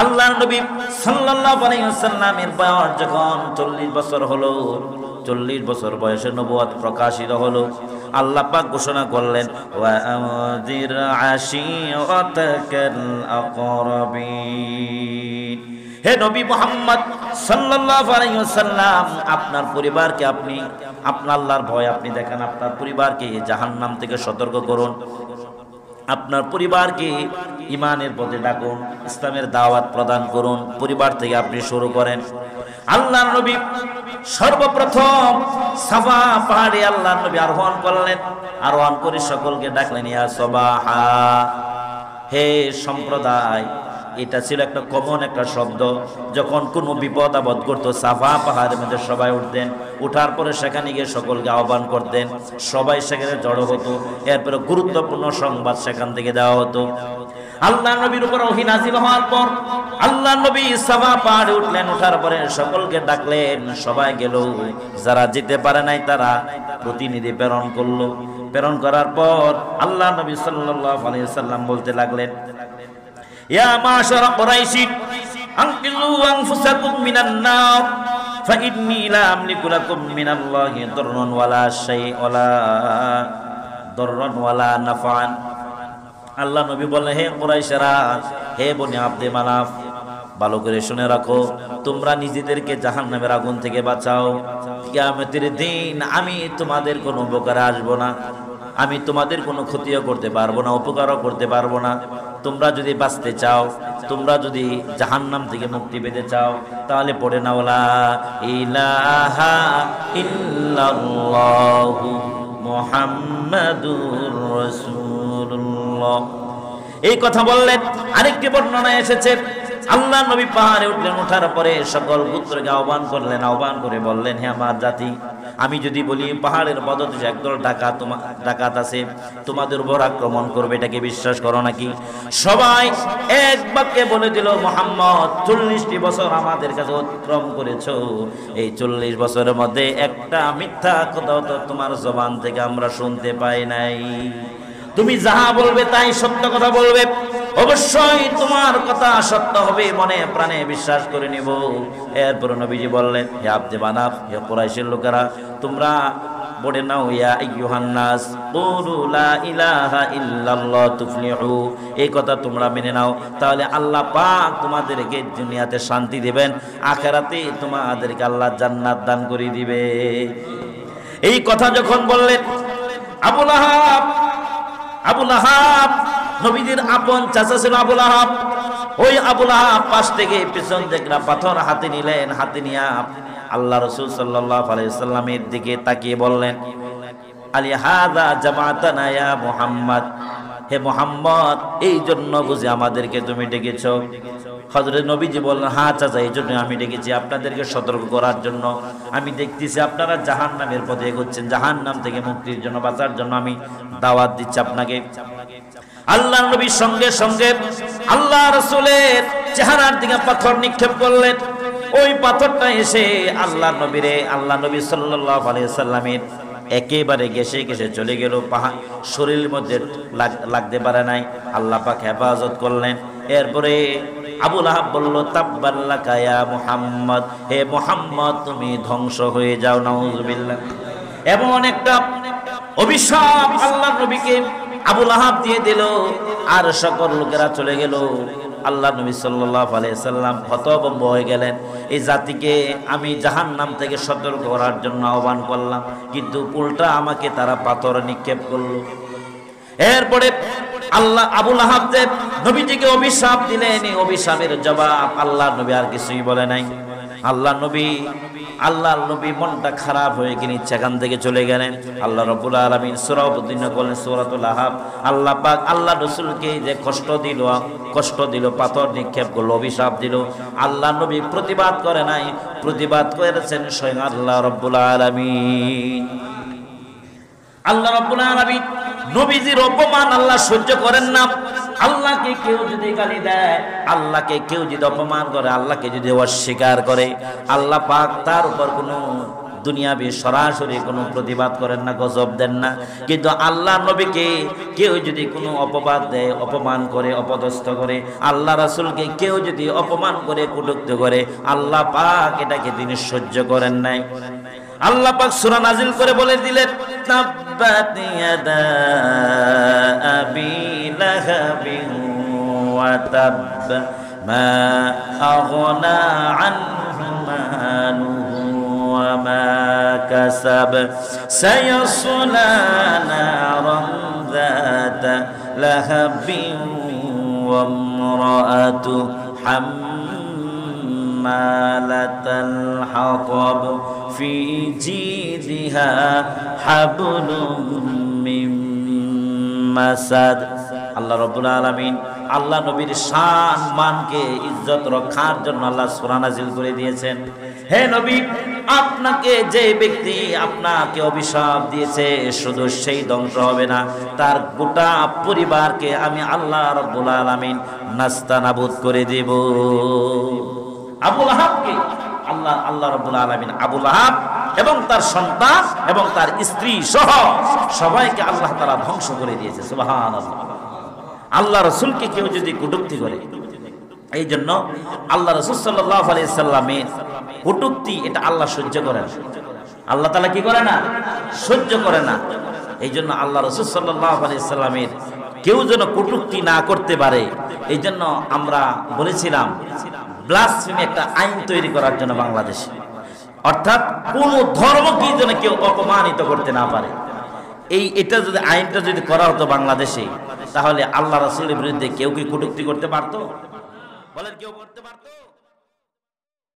আল্লাহর নবী সাল্লাল্লাহু আলাইহি ওয়াসাল্লামের বয়স যখন 40 বছর হলো, 40 বছর বয়সে নবুয়ত প্রকাশিত হলো, আল্লাহ পাক ঘোষণা করলেন ওয়া আনজির আশীরাতাকাল আকরাবিন। হে নবী মুহাম্মদ সাল্লাল্লাহু আলাইহি ওয়াসাল্লাম, আপনার পরিবারকে আপনি আপনার আল্লাহর ভয় আপনি দেখান, আপনার পরিবারকে জাহান্নাম থেকে সতর্ক করুন, আপনার পরিবারকে ঈমানের পথে ডাকুন, ইসলামের দাওয়াত প্রদান করুন, পরিবার থেকে আপনি শুরু করেন। আল্লাহর নবী সর্বপ্রথম সাফা পাহাড়ে আল্লাহর নবী আরোহণ করলেন, আরোহণ করে সকলকে ডাকলেন ইয়া সাবাহা, হে সম্প্রদায়। এটা ছিল একটা কমন একটা শব্দ, যখন কোনো বিপদ আপদ করতো সাফা পাহাড়ের মধ্যে সবাই উঠতেন, উঠার পরে সেখানে গিয়ে সকলকে আহ্বান করতেন, সবাই সেখানে জড়ো হতো, এরপরে গুরুত্বপূর্ণ সংবাদ সেখান থেকে দেওয়া হতো। আল্লাহ নবীর উপর ওহী নাযিল হওয়ার পর আল্লাহ নবী সাফা পাহাড়ে উঠলেন, উঠার পরে সকলকে ডাকলেন, সবাই গেল, যারা যেতে পারে নাই তারা প্রতিনিধি প্রেরণ করলো। প্রেরণ করার পর আল্লাহ নবী সাল্লাল্লাহু আলাইহি ওয়াসাল্লাম বলতে লাগলেন ইয়া মাশারা কুরাইশি আনকিযু আনফুসাকুম মিনান নার ফাইন্নী লা আমলিকু লাকুম মিনাল্লাহি দাররান ওয়ালা ওয়ালা নাফআন। আল্লাহ নবী বললেন হে কুরাইশরা, হে বনি আব্দে মানাফ, ভালো করে শুনে রাখো, তোমরা নিজেদেরকে জাহান্নামের আগুন থেকে বাঁচাও। কিয়ামতের দিন আমি তোমাদের কোনো উপকারে আসবো না, আমি তোমাদের কোনো ক্ষতিও করতে পারবো না, উপকারও করতে পারবো না। তোমরা যদি বাঁচতে চাও, তোমরা যদি জাহান্নাম থেকে মুক্তি পেতে চাও, তাহলে পড়ে নাও লা ইলাহা ইল্লাল্লাহু মুহাম্মাদুর রাসূলুল্লাহ। এই কথা বললেন। আরেকটি বর্ণনায় এসেছে আল্লাহ নবী পাহাড়ে উঠলেন, ওঠার পরে সকল পুত্রকে আহ্বান করলেন, আহ্বান করে বললেন হে আমার জাতি, আমি যদি বলি পাহাড়ের পদদেশে একদল ডাকাত আছে, তোমাদের উপর আক্রমণ করবে, এটাকে বিশ্বাস করো নাকি? সবাই এক বাক্যে বলে দিল মুহাম্মদ 40টি বছর আমাদের কাছে অতিক্রম করেছো, এই 40 বছরের মধ্যে একটা মিথ্যা কথা তো তোমার জবান থেকে আমরা শুনতে পাই নাই। তুমি যাহা বলবে তাই সত্য কথা বলবে, অবশ্যই তোমার কথা সত্য হবে, মনে প্রাণে বিশ্বাস করে নিব। এরপর নবীজি বললেন হে আব্দে মানাফ, হে কুরাইশের লোকেরা, তোমরা বলে নাও ইয়া আইয়ুহান নাস কুলু লা ইলাহা ইল্লাল্লাহ তুফলিহু, এই কথা তোমরা মেনে নাও, তাহলে আল্লাহ পাক তোমাদেরকে দুনিয়াতে শান্তি দিবেন, আখিরাতে তোমাদেরকে আল্লাহ জান্নাত দান করে দিবে। এই কথা যখন বললেন আবু লাহাব নবীজির আপন চাচা ছিল আবু লাহাব, ওই আবু লাহাব পাশ থেকে পিছন থেকে পাথর হাতে নিলেন, হাতে নিয়ে আল্লাহ রাসূল সাল্লাল্লাহু আলাইহি সাল্লামের দিকে তাকিয়ে বললেন আলি হাযা জামাতানা ইয়া মুহাম্মদ, হে মুহাম্মদ, এই জন্য বুঝি আমাদেরকে তুমি ডেকেছো? হযরত নবীজি বললেন হ্যাঁ চাচা, এই জন্য আমি ডেকেছি, আপনাদেরকে সতর্ক করার জন্য। আমি দেখতেছি আপনারা জাহান্নামের পথে এগোচ্ছেন, জাহান্নাম থেকে মুক্তির জন্য, বাঁচার জন্য আমি দাওয়াত দিচ্ছি আপনাকে। আল্লাহ নবীর সঙ্গে সঙ্গে আল্লাহ রাসূলের চেহারার দিকে পাথর নিক্ষেপ করলেন। ওই পাথরটা এসে আল্লাহ নবী সাল্লাল্লাহু আলাইহি সাল্লামের একেবারে ঘেঁষে ঘেঁষে চলে গেল, শরীরের মধ্যে লাগতে পারে নাই, আল্লাহ পাক হেফাজত করলেন। এরপরে আবু লাহাব বলল তাব্বাল্লাকা ইয়া মুহাম্মদ, হে মুহাম্মদ তুমি ধ্বংস হয়ে যাও, নাউযুবিল্লাহ। এমন একটা অভিশাপ আল্লাহ নবীকে আবু লাহাব দিয়ে দিল, আর সকল লোকেরা চলে গেল। আল্লাহ নবী সাল্লাল্লাহু আলাইহি সাল্লাম হতভম্ব হয়ে গেলেন, এই জাতিকে আমি জাহান্নাম থেকে সতর্ক করার জন্য আহ্বান করলাম, কিন্তু উল্টা আমাকে তারা পাথর নিক্ষেপ করলো। এরপরে আবু লাহাব যে নবীজিকে অভিশাপ দিলেন, এই অভিশাপের জবাব আল্লাহ নবী আর কিছুই বলে নাই। আল্লাহ নবী মনটা খারাপ হয়ে গিয়ে সেখান থেকে চলে গেলেন। আল্লাহ রাব্বুল আলামিন সূরা অবতীর্ণ করলেন, সূরাতুল আহাব। আল্লাহ পাক আল্লাহ রাসূলকে যে কষ্ট দিল, পাথর নিক্ষেপ করলো, অভিশাপ দিল, আল্লাহ নবী প্রতিবাদ করে নাই, প্রতিবাদ করেছেন স্বয়ং আল্লাহ রাব্বুল আলামিন। আল্লাহ রাব্বুল আলামিন নবীজির অপমান আল্লাহ সহ্য করেন না। আল্লাহকে কেউ যদি গালি দেয়, আল্লাহকে কেউ যদি অপমান করে, আল্লাহকে যদি অস্বীকার করে, আল্লাহ পাক তার উপর কোনো দুনিয়াবি সরাসরি কোনো প্রতিবাদ করেন না, গজব দেন না। কিন্তু আল্লাহ নবীকে কেউ যদি কোনো অপবাদ দেয়, অপমান করে, অপদস্থ করে, আল্লাহ রাসূলকে কেউ যদি অপমান করে, কটূক্তি করে, আল্লাহ পাক এটাকে তিনি সহ্য করেন নাই। আল্লাহ পাক সূরা নাজিল করে বলে দিলেন, তাব্বাত ইয়াদা আবি লাহাবিন ওয়া তাব মা আগনা আনহু মালুহু ওয়া মা কাসাব সায়াসলা নারান যাতা লাহাবিন ওয়া ইমরাআতু হাম্মালাতাল হাতাব ফি জিদিহা হাবলুম মিন মাসাদ। আল্লাহ রাব্বুল আলামিন আল্লাহ নবীর শান মানকে ইজ্জত রক্ষার জন্য আল্লাহ সূরা নাজিল করে দিয়েছেন। হে নবী, আপনাকে যে ব্যক্তি আপনাকে অভিশাপ দিয়েছে শুধু সেই ধ্বংস হবে না, তার গোটা পরিবারকে আমি আল্লাহ রাব্বুল আলামিন নাস্তানাবুদ করে দেব। আবু লাহাবকে আল্লাহ রাব্বুল আলামিন আবু লাহাব এবং তার সন্তান এবং তার স্ত্রী সহ সবাইকে আল্লাহ তাআলা ধ্বংস করে দিয়েছে। সুবহানাল্লাহ। আল্লাহ রাসূলকে কেউ যদি কটূক্তি করে, এই জন্য আল্লাহ রাসূল সাল্লাল্লাহু আলাইহি সাল্লামের কটূক্তি এটা আল্লাহ সহ্য করে না। আল্লাহ তাআলা কি করে না? সহ্য করে না। এই জন্য আল্লাহ রাসূল সাল্লাল্লাহু আলাইহি সাল্লামের কেউ যেন কটূক্তি না করতে পারে, এই জন্য আমরা বলেছিলাম ব্লাসফেমি একটা আইন তৈরি করার জন্য বাংলাদেশে, অর্থাৎ কোন ধর্মকে যেন কেউ অপমানিত করতে না পারে। এটা যদি আইনটা যদি করা হতো বাংলাদেশে, তাহলে আল্লাহ রাসূলের বিরুদ্ধে কেউ কি কটূক্তি করতে পারতো? বলেন, কেউ করতে পারতো?